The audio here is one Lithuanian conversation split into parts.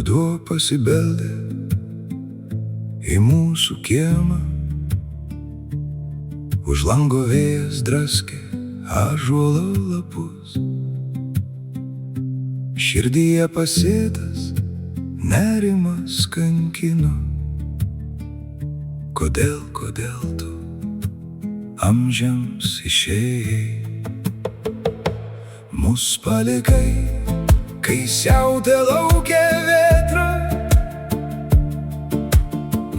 Ruduo pasibeldė į mūsų kiemą, už lango vėjas draskė ąžuolo lapus. Širdyje pasėtas nerimas kankino, kodėl tu amžiams išėjai. Mus palikai, kai siautė lauke vėtra,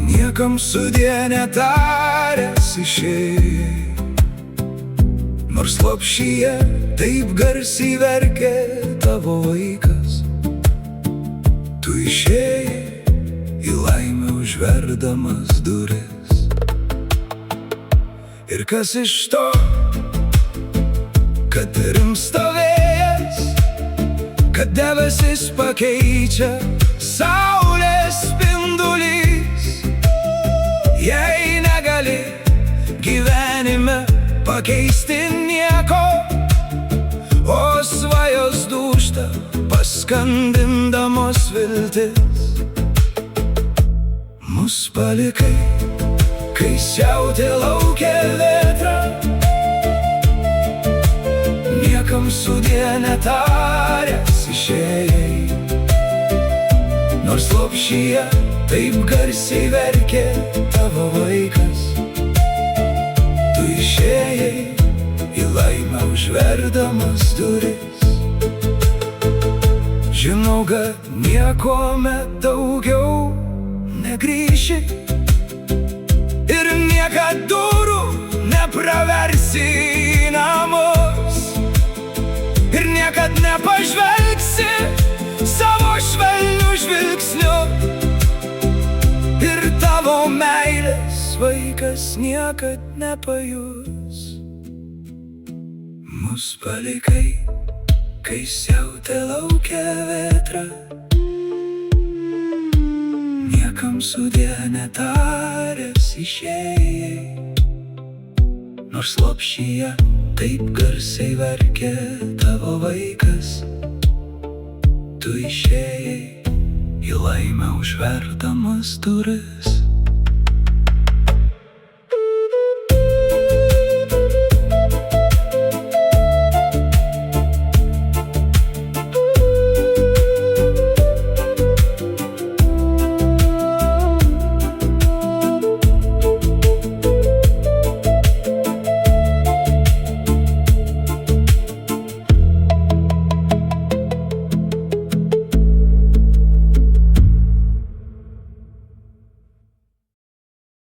niekam sudie netaręs išėjai. Nors lopšyje taip garsiai verkė tavo vaikas, tu išėjai į laimę užverdamas duris. Ir kas iš to, kad rimsta vėjas, kad debesis pakeičia saulės spindulys. Jei negali gyvenime pakeisti nieko, o svajos dūžta paskandindamos viltis. Mus palikai, kai siautė lauke vėtra, niekam sudie netaręs išėjai. Nors lopšyje taip garsiai verkė tavo vaikas, tu išėjai į laimę užverdamas duris. Žinau, kad niekuomet daugiau negrįši ir niekad durų nepraversi į namus, ir niekad nepažvelgsi savo švelniu žvilgsniu, ir tavo meilės vaikas niekad nepajus. Mus palikai, kai siautė lauke vėtra, niekam sudie netaręs išėjai. Nors lopšyje taip garsiai verkė tavo vaikas, tu išėjai į laimę užverdamas duris.